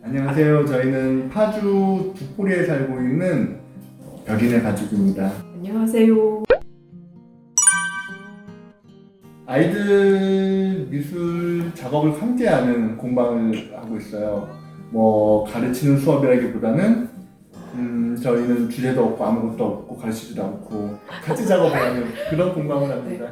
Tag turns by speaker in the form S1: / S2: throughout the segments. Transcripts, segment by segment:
S1: 안녕하세요. 저희는 파주 두포리에 살고 있는 벽인의 가족입니다.
S2: 안녕하세요.
S1: 아이들 미술 작업을 함께하는 공방을 하고 있어요. 뭐 가르치는 수업이라기보다는 저희는 주제도 없고 아무것도 없고 가르치지도 않고 같이 작업을 하는 그런 공방을 합니다.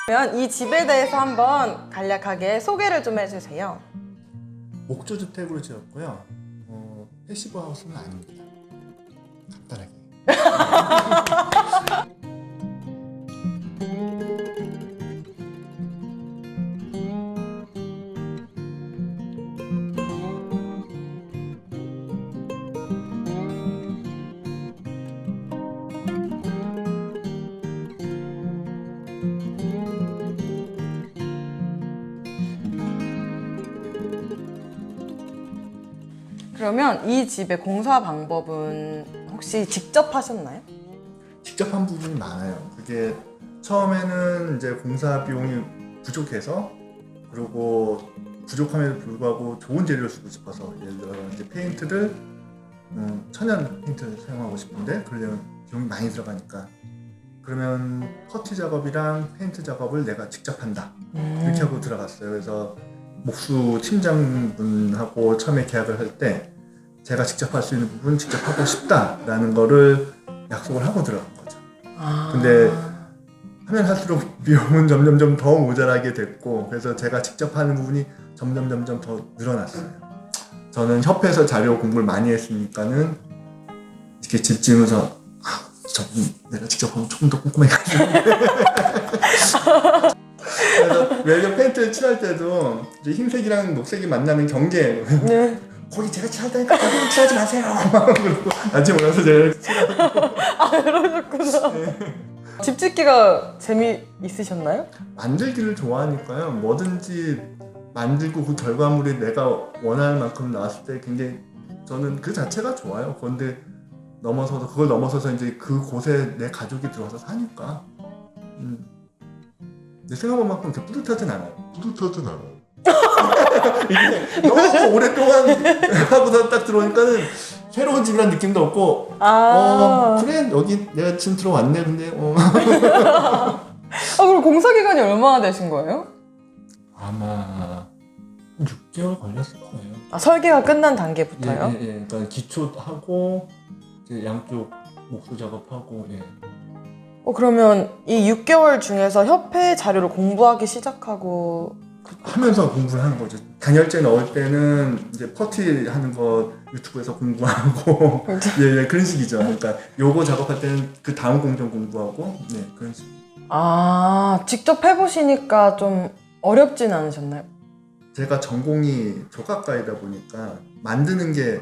S3: 그러면 이 집에 대해서 한번 간략하게 소개를 좀 해주세요.
S1: 목조 주택으로 지었고요. 패시브 하우스는 아닙니다. 간단하게.
S3: 그러면 이 집의 공사 방법은 혹시 직접 하셨나요?
S1: 직접 한 부분이 많아요. 그게 처음에는 이제 공사 비용이 부족해서, 그리고 부족함에도 불구하고 좋은 재료를 쓰고 싶어서, 예를 들어 이제 페인트를 천연 페인트를 사용하고 싶은데 그러려면 비용이 많이 들어가니까, 그러면 퍼티 작업이랑 페인트 작업을 내가 직접 한다 이렇게 하고 들어갔어요. 그래서 목수 팀장분하고 처음에 계약을 할 때 제가 직접 할 수 있는 부분 직접 하고 싶다라는 거를 약속을 하고 들어간 거죠. 근데 하면 할수록 비용은 점점점 더 모자라게 됐고, 그래서 제가 직접 하는 부분이 점점 더 늘어났어요. 저는 협회에서 자료 공부를 많이 했으니까는 이렇게 집 지으면서 내가 직접 하면 조금 더 꼼꼼하게 가지고 그래서 외벽 페인트를 칠할 때도 이제 흰색이랑 녹색이 만나는 경계,
S3: 네.
S1: 거기 제가 칠할 테니까 거기 칠하지 마세요. 그리고 아침 올라서 제가 칠하고.
S3: 그러셨구나. 네. 집 짓기가 재미있으셨나요?
S1: 만들기를 좋아하니까요. 뭐든지 만들고 그 결과물이 내가 원하는 만큼 나왔을 때 굉장히 저는 그 자체가 좋아요. 그런데 그걸 넘어서서 이제 그곳에 내 가족이 들어와서 사니까 내 생각한 만큼 그렇게 뿌듯하진 않아요. 이게 너무 오랫동안 하고서 딱 들어오니까는 새로운 집이란 느낌도 없고, 그래 여기 내가 지금 들어왔네. 근데
S3: 그럼 공사 기간이 얼마나 되신 거예요?
S1: 아마 6개월 걸렸을 거예요.
S3: 설계가 끝난 단계부터요?
S1: 예. 그러니까 기초하고 이제 양쪽 목수 작업하고. 예.
S3: 그러면 이 6개월 중에서 협회 자료를 공부하기 시작하고
S1: 하면서 공부를 하는 거죠. 단열재 넣을 때는 이제 퍼티 하는 거 유튜브에서 공부하고 예, 그런 식이죠. 그러니까 요거 작업할 때는 그 다음 공정 공부하고, 네, 그런 식.
S3: 직접 해보시니까 좀 어렵진 않으셨나요?
S1: 제가 전공이 조각가이다 보니까 만드는 게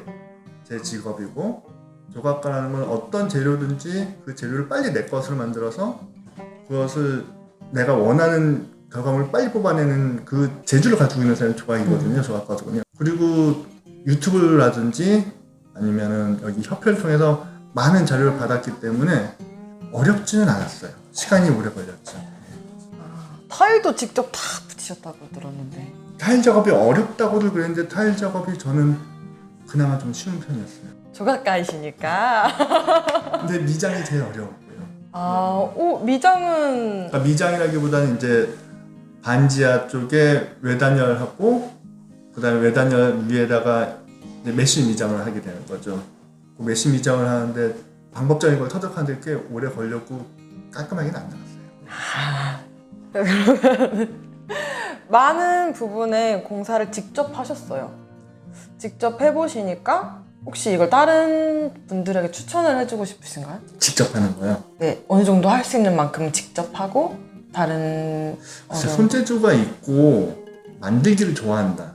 S1: 제 직업이고, 조각가라는 건 어떤 재료든지 그 재료를 빨리 내 것으로 만들어서 그것을 내가 원하는 결과물을 빨리 뽑아내는 그 재주를 가지고 있는 사람이 조각이거든요. 조각가거든요. 그리고 유튜브라든지 아니면은 여기 협회를 통해서 많은 자료를 받았기 때문에 어렵지는 않았어요. 시간이 오래 걸렸죠.
S3: 타일도 직접 다 붙이셨다고 들었는데.
S1: 타일 작업이 어렵다고도 그랬는데 타일 작업이 저는 그나마 좀 쉬운 편이었어요.
S3: 조각가이시니까.
S1: 근데 미장이 제일 어려웠고요.
S3: 미장은
S1: 그러니까 미장이라기보다는 이제 반지하 쪽에 외단열하고, 그다음에 외단열 위에다가 이제 메쉬 미장을 하게 되는 거죠. 그 메쉬 미장을 하는데 방법적인 걸 터득하는데 꽤 오래 걸렸고 깔끔하게는 안 나갔어요.
S3: 그러면 많은 부분의 공사를 직접 하셨어요. 직접 해보시니까 혹시 이걸 다른 분들에게 추천을 해주고 싶으신가요?
S1: 직접 하는 거요?
S3: 네, 어느 정도 할 수 있는 만큼 직접 하고 다른
S1: 손재주가 있고 만들기를 좋아한다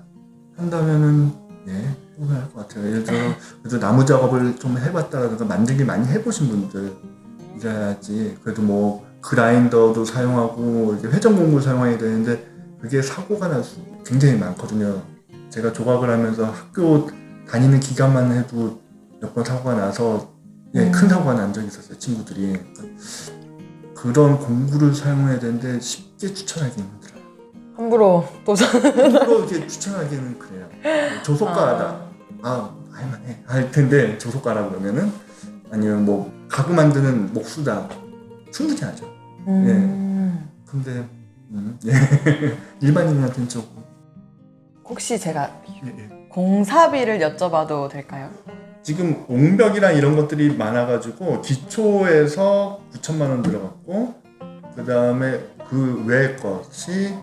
S1: 한다면은 네, 해봐야 할 것 같아요. 예를 들어 그래도 나무 작업을 좀 해봤다라든가 만들기 많이 해보신 분들이라야지. 그래도 뭐 그라인더도 사용하고 이렇게 회전 공구를 사용해야 되는데 그게 사고가 날 수 굉장히 많거든요. 제가 조각을 하면서 학교 다니는 기간만 해도 몇 번 사고가 나서 큰 사고가 난 적이 있었어요. 친구들이. 그런 공구를 사용해야 되는데 쉽게 추천하기는 힘들어요.
S3: 함부로 도전.
S1: 함부로 이렇게 추천하기는 그래요. 조속가하다. 할만해. 할 텐데 조속가라 그러면은 아니면 뭐 가구 만드는 목수다. 충분히 하죠. 근데 예. 일반인한테는 조금.
S3: 혹시 제가
S1: 예.
S3: 공사비를 여쭤봐도 될까요?
S1: 지금 옹벽이랑 이런 것들이 많아가지고 기초에서 9천만 원 들어갔고 그 다음에 그 외의 것이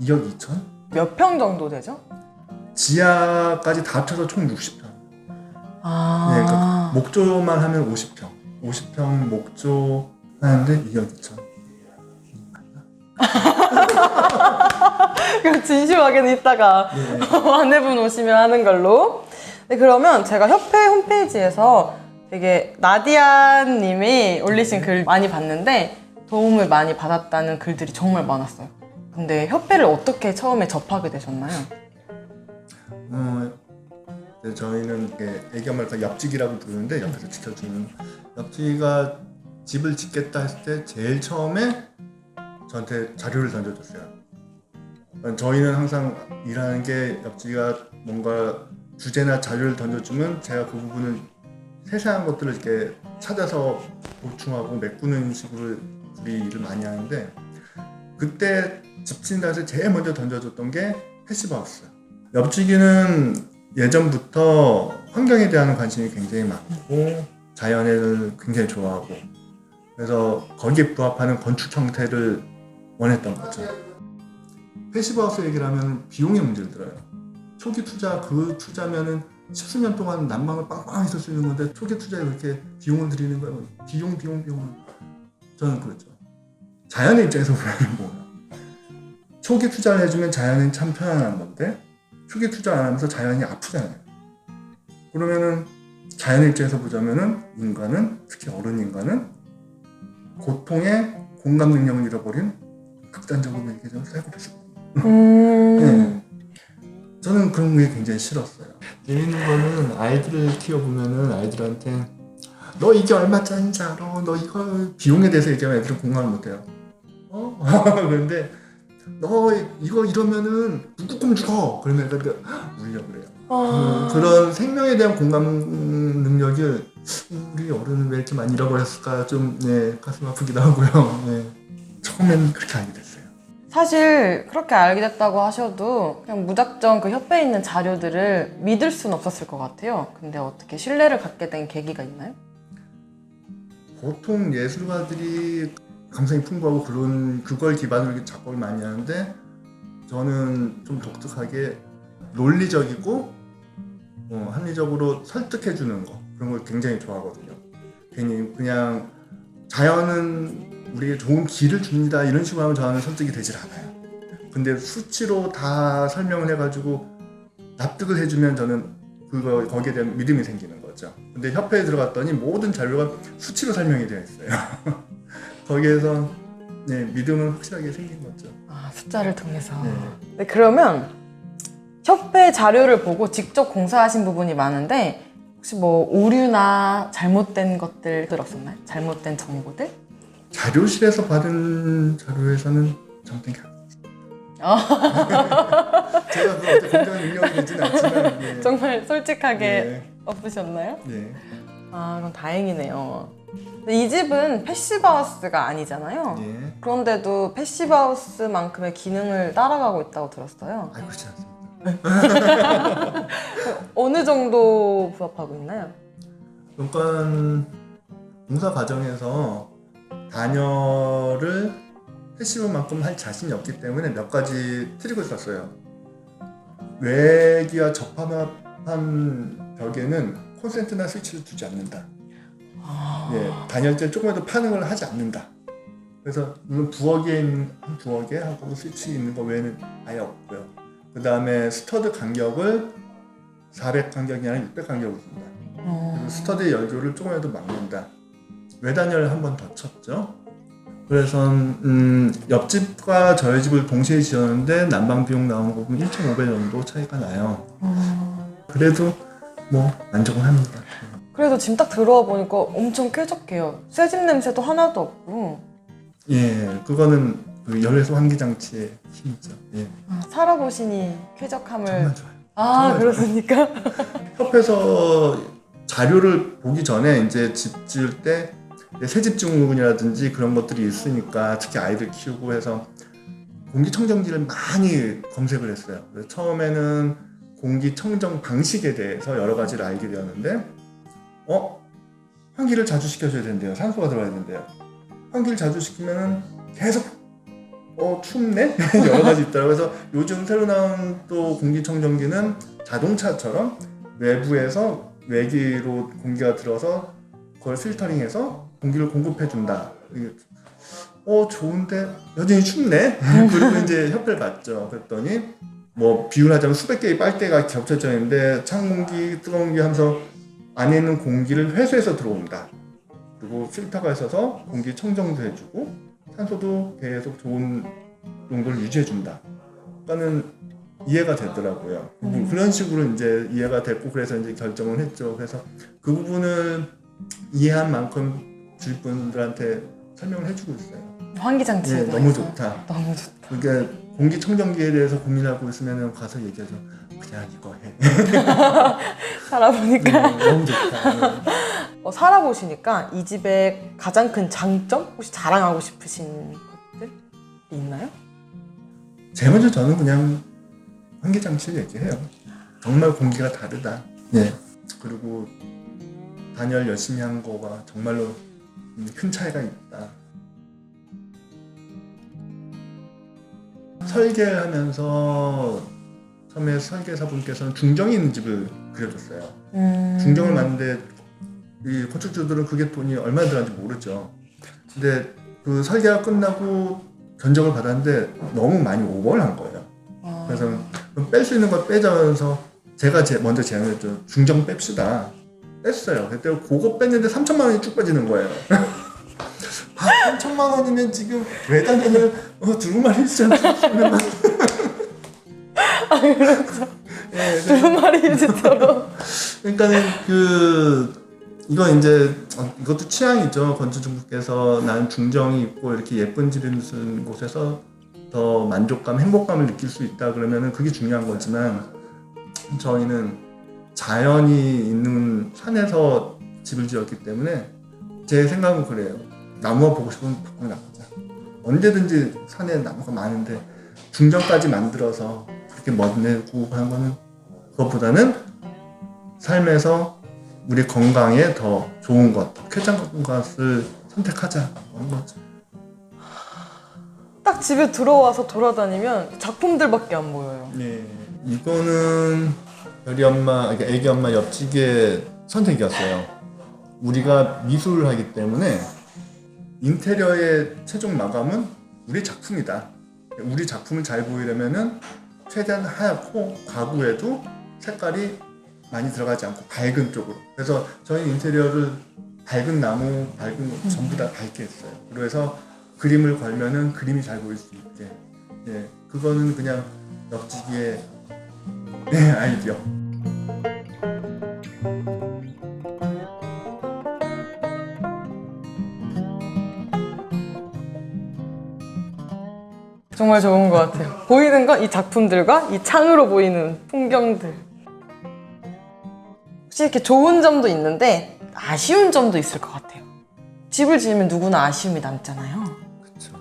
S1: 2억 2천?
S3: 몇 평 정도 되죠?
S1: 지하까지 다 합쳐서 총 60평.
S3: 아.
S1: 네, 그러니까 목조만 하면 50평. 50평 목조 하는데 2억 2천.
S3: 그럼 진심하게는 이따가
S1: 네.
S3: 아내분 오시면 하는 걸로. 네, 그러면 제가 협회 홈페이지에서 되게 나디아님이 올리신 글 많이 봤는데 도움을 많이 받았다는 글들이 정말 많았어요. 근데 협회를 어떻게 처음에 접하게 되셨나요?
S1: 저희는 애견말과 옆집이라고 부르는데 옆에서 지켜주는 옆집이가 집을 짓겠다 했을 때 제일 처음에 저한테 자료를 던져줬어요. 저희는 항상 일하는 게 옆집이가 뭔가 주제나 자료를 던져주면 제가 그 부분을 세세한 것들을 이렇게 찾아서 보충하고 메꾸는 식으로 둘이 일을 많이 하는데 그때 집 짓는다 해서 제일 먼저 던져줬던 게 패시브하우스예요. 옆집이는 예전부터 환경에 대한 관심이 굉장히 많고 자연을 굉장히 좋아하고 그래서 거기에 부합하는 건축 형태를 원했던 거죠. 패시브하우스 얘기를 하면 비용의 문제를 들어요. 초기 투자, 그 투자면은 십수년 동안 난방을 빵빵하게 쓸 수 있는 건데 초기 투자에 그렇게 비용을 들이는 거예요. 비용. 저는 그렇죠. 자연의 입장에서 보면 뭐야. 초기 투자를 해주면 자연은 참 편안한 건데 초기 투자 안 하면서 자연이 아프잖아요. 그러면은 자연의 입장에서 보자면은 인간은 특히 어른 인간은 고통에 공감 능력을 잃어버린 극단적으로 얘기하자면 사이코패스거든요. 네. 저는 그런 게 굉장히 싫었어요. 재밌는 거는 아이들을 키워보면은 아이들한테 너 이게 얼마짜리인지 알아? 너 이거 비용에 대해서 얘기하면 애들은 공감을 못해요. 그런데 너 이거 이러면은 북극곰 죽어. 그러면 애들이 울려 그래요. 그런 생명에 대한 공감 능력을 우리 어른은 왜 이렇게 많이 잃어버렸을까 좀 가슴 아프기도 하고요. 처음에는 그렇게 알게 됐어요.
S3: 사실 그렇게 알게 됐다고 하셔도 그냥 무작정 그 협회에 있는 자료들을 믿을 수는 없었을 것 같아요. 근데 어떻게 신뢰를 갖게 된 계기가 있나요?
S1: 보통 예술가들이 감성이 풍부하고 그걸 기반으로 작곡을 많이 하는데 저는 좀 독특하게 논리적이고 합리적으로 설득해주는 거 그런 걸 굉장히 좋아하거든요. 괜히 그냥 자연은 우리에게 좋은 길을 줍니다 이런 식으로 하면 저는 설득이 되질 않아요. 근데 수치로 다 설명을 해가지고 납득을 해주면 저는 거기에 대한 믿음이 생기는 거죠. 근데 협회에 들어갔더니 모든 자료가 수치로 설명이 되어 있어요. 거기에서 믿음은 확실하게 생긴 거죠.
S3: 숫자를 통해서. 네, 그러면 협회 자료를 보고 직접 공사하신 부분이 많은데 혹시 뭐 오류나 잘못된 것들 들었었나요? 잘못된 정보들?
S1: 자료실에서 받은 자료에서는 잘못된 게 제가 그렇게 공정한 능력이 되진 않지만
S3: 정말 솔직하게 엎으셨나요?
S1: 네.
S3: 그럼 다행이네요. 근데 이 집은 패시브하우스가 아니잖아요. 그런데도 패시브하우스만큼의 기능을 따라가고 있다고 들었어요.
S1: 그렇지 않습니다.
S3: 어느 정도 부합하고 있나요?
S1: 그러니까 공사 과정에서 단열을 패시브만큼 할 자신이 없기 때문에 몇 가지 트릭을 썼어요. 외기와 접합한 벽에는 콘센트나 스위치를 두지 않는다. 단열재 조금이라도 파능을 하지 않는다. 그래서 물론 한 부엌에 하고 스위치 있는 거 외에는 아예 없고요. 그 다음에 스터드 간격을 400 간격이 아니라 600 간격으로 둔다. 그리고 스터드 열교를 조금이라도 막는다. 외단열 한 번 더 쳤죠. 그래서 옆집과 저희 집을 동시에 지었는데 난방 비용 나온 거 보면 1.5배 정도 차이가 나요. 그래도 뭐 만족은 합니다.
S3: 그래도 지금 딱 들어와 보니까 엄청 쾌적해요. 새집 냄새도 하나도 없고.
S1: 예, 그거는 그 열애소 환기 장치의 힘이죠. 예,
S3: 살아보시니 쾌적함을.
S1: 정말 좋아요.
S3: 아,
S1: 정말
S3: 그렇습니까?
S1: 협회에서 자료를 보기 전에 이제 집 지을 때 새집 증후군이라든지 그런 것들이 있으니까 특히 아이들 키우고 해서 공기청정기를 많이 검색을 했어요. 그래서 처음에는 공기청정 방식에 대해서 여러 가지를 알게 되었는데 환기를 자주 시켜줘야 된대요. 산소가 들어가야 된대요. 환기를 자주 시키면은 계속 춥네? 여러 가지 있더라고요. 그래서 요즘 새로 나온 또 공기청정기는 자동차처럼 외부에서 외기로 공기가 들어서 그걸 필터링해서 공기를 공급해준다. 좋은데 여전히 춥네? 그리고 이제 협회를 봤죠. 그랬더니 뭐 비유하자면 수백 개의 빨대가 겹쳐져 있는데 찬 공기, 뜨거운 공기 하면서 안에 있는 공기를 회수해서 들어온다. 그리고 필터가 있어서 공기 청정도 해주고 산소도 계속 좋은 농도를 유지해준다. 그러니까는 이해가 되더라고요. 그런 식으로 이제 이해가 됐고 그래서 이제 결정을 했죠. 그래서 그 부분을 이해한 만큼 주위 분들한테 설명을 해주고 있어요.
S3: 환기장치에
S1: 예,
S3: 대해서.
S1: 너무 좋다.
S3: 너무 좋다.
S1: 그러니까 공기청정기에 대해서 고민하고 있으면 가서 얘기하죠. 그냥 이거 해.
S3: 살아보니까.
S1: 너무 좋다.
S3: 살아보시니까 이 집의 가장 큰 장점? 혹시 자랑하고 싶으신 것들이 있나요?
S1: 제일 먼저 저는 그냥 환기장치를 얘기해요. 정말 공기가 다르다. 예. 그리고 단열 열심히 한 거가 정말로 큰 차이가 있다. 설계를 하면서 처음에 설계사분께서는 중정이 있는 집을 그려줬어요. 중정을 만드는데 이 건축주들은 그게 돈이 얼마나 들어간지 모르죠. 근데 그 설계가 끝나고 견적을 받았는데 너무 많이 오버를 한 거예요. 그래서 뺄 수 있는 걸 빼자면서 제가 먼저 제안했죠. 중정 뺍시다. 뺐어요. 그때 그거 뺐는데 3천만 원이 쭉 빠지는 거예요. 3천만 원이면 지금 외단전을 두루마리 시장 쓰는 거.
S3: 그렇죠.
S1: 예,
S3: 두루마리 주처럼.
S1: 그러니까는 이건 이제 이것도 취향이죠. 건축주분께서 나는 중정이 있고 이렇게 예쁜 집이 있는 곳에서 더 만족감, 행복감을 느낄 수 있다 그러면은 그게 중요한 거지만 저희는 자연이 있는 산에서 집을 지었기 때문에 제 생각은 그래요. 나무가 보고 싶으면 밖으로 나가자. 언제든지 산에 나무가 많은데 중정까지 만들어서 그렇게 멋내고 하는 거는 그것보다는 삶에서 우리 건강에 더 좋은 것, 더 쾌적한 것을 선택하자 그런 거죠.
S3: 딱 집에 들어와서 돌아다니면 작품들밖에 안 보여요.
S1: 네, 이거는 우리 엄마, 그러니까 애기 엄마 옆집의 선택이었어요. 우리가 미술을 하기 때문에 인테리어의 최종 마감은 우리 작품이다. 우리 작품을 잘 보이려면은 최대한 하얗고 가구에도 색깔이 많이 들어가지 않고 밝은 쪽으로. 그래서 저희 인테리어를 밝은 나무, 밝은 것 전부 다 밝게 했어요. 그래서 그림을 걸면은 그림이 잘 보일 수 있게. 예, 그거는 그냥 옆집의 아이디어.
S3: 정말 좋은 것 같아요. 보이는 건 이 작품들과 이 창으로 보이는 풍경들. 혹시 이렇게 좋은 점도 있는데 아쉬운 점도 있을 것 같아요. 집을 지으면 누구나 아쉬움이 남잖아요.
S1: 그렇죠.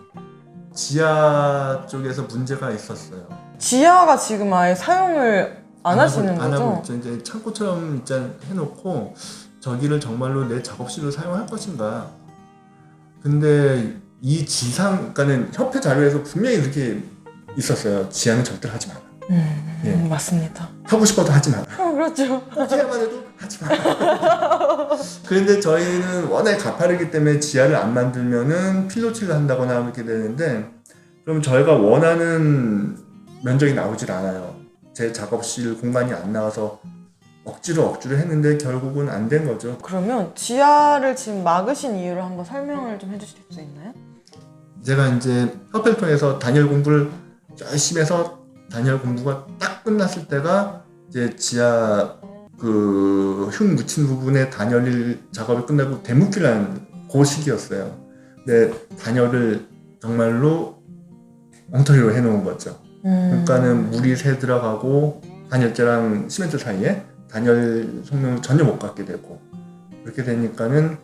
S1: 지하 쪽에서 문제가 있었어요.
S3: 지하가 지금 아예 사용을 안 하시는
S1: 안 하고
S3: 거죠?
S1: 있죠. 이제 창고처럼 일단 해놓고 저기를 정말로 내 작업실로 사용할 것인가. 근데 이 지상, 그러니까는 협회 자료에서 분명히 그렇게 있었어요. 지하는 절대로 하지 마라. 예.
S3: 맞습니다.
S1: 하고 싶어도 하지 마라.
S3: 그렇죠.
S1: 해야만 해도 하지 마라. 그런데 저희는 워낙에 가파르기 때문에 지하를 안 만들면은 필로칠을 한다거나 이렇게 되는데 그럼 저희가 원하는 면적이 나오질 않아요. 제 작업실 공간이 안 나와서 억지로 했는데 결국은 안 된 거죠.
S3: 그러면 지하를 지금 막으신 이유를 한번 설명을 좀 해주실 수 있나요?
S1: 제가 이제 협회를 통해서 단열 공부를 열심히 해서 단열 공부가 딱 끝났을 때가 이제 지하 흙 묻힌 부분에 단열 작업이 끝나고 대묶기라는 그 시기였어요. 근데 단열을 정말로 엉터리로 해놓은 거죠. 그러니까는 물이 새 들어가고 단열재랑 시멘트 사이에 단열 성능을 전혀 못 갖게 되고 그렇게 되니까는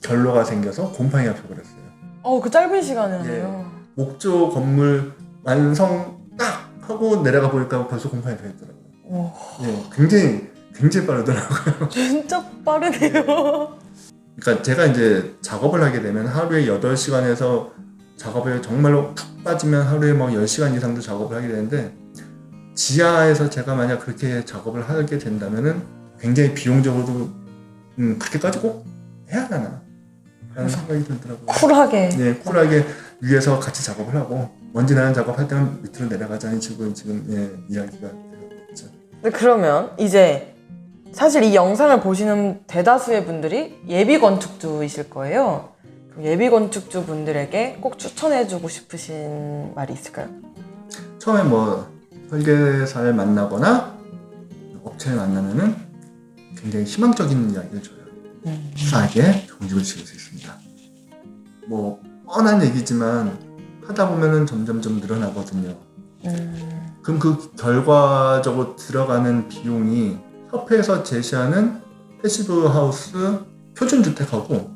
S1: 결로가 생겨서 곰팡이가 펴버렸어요.
S3: 그 짧은 시간이네요.
S1: 목조 건물 완성 딱 하고 내려가 보니까 벌써 곰팡이가 펴있더라고요. 예, 굉장히 빠르더라고요.
S3: 진짜 빠르네요.
S1: 그러니까 제가 이제 작업을 하게 되면 하루에 8시간에서 작업에 정말로 푹 빠지면 하루에 막 10시간 이상도 작업을 하게 되는데 지하에서 제가 만약 그렇게 작업을 하게 된다면은 굉장히 비용적으로도 그렇게까지 꼭 해야 하나 라는 생각이 들더라고요.
S3: 쿨하게.
S1: 네, 쿨하게 위에서 같이 작업을 하고 먼지 나는 작업할 때는 밑으로 내려가자니 지금 이야기가 되었죠.
S3: 네, 그러면 이제 사실 이 영상을 보시는 대다수의 분들이 예비 건축주이실 거예요. 그럼 예비 건축주 분들에게 꼭 추천해주고 싶으신 말이 있을까요?
S1: 처음에 뭐 설계사를 만나거나 업체를 만나면은 굉장히 희망적인 이야기를 줘요. 싸게 좋은 집을 지을 수 있습니다. 뭐 뻔한 얘기지만 하다 보면은 점점점 늘어나거든요. 그럼 그 결과적으로 들어가는 비용이 협회에서 제시하는 패시브 하우스 표준 주택하고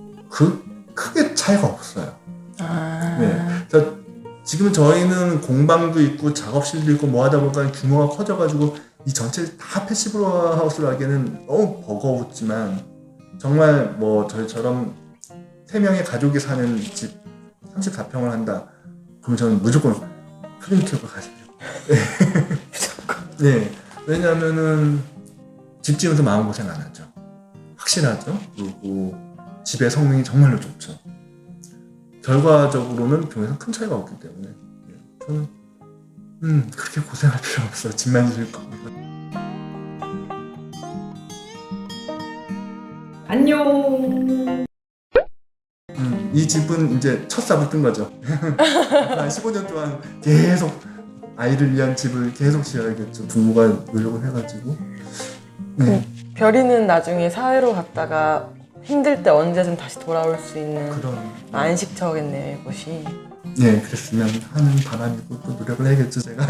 S1: 크게 차이가 없어요. 네. 그래서 지금 저희는 공방도 있고 작업실도 있고 뭐 하다 보니까 규모가 커져가지고 이 전체를 다 패시브 하우스로 하기에는 너무 버거웠지만 정말 뭐 저희처럼 3명의 가족이 사는 집 34평을 한다. 그럼 저는 무조건 표준 주택으로 가시죠. 네. 왜냐하면은 집 지으면서 마음고생 안 하죠. 확실하죠. 그리고 집의 성능이 정말로 좋죠. 결과적으로는 비용에서 큰 차이가 없기 때문에 저는 그렇게 고생할 필요 없어. 집만 지을 겁니다.
S2: 안녕.
S1: 이 집은 이제 첫 삽을 뜬 거죠. 한 15년 동안 계속 아이를 위한 집을 계속 지어야겠죠. 부모가 노력을 해가지고. 네.
S3: 별이는 나중에 사회로 갔다가 힘들 때 언제든 다시 돌아올 수 있는
S1: 그런
S3: 안식처겠네요, 이곳이.
S1: 네, 그랬으면 하는 바람이고 또 노력을 해야겠죠, 제가.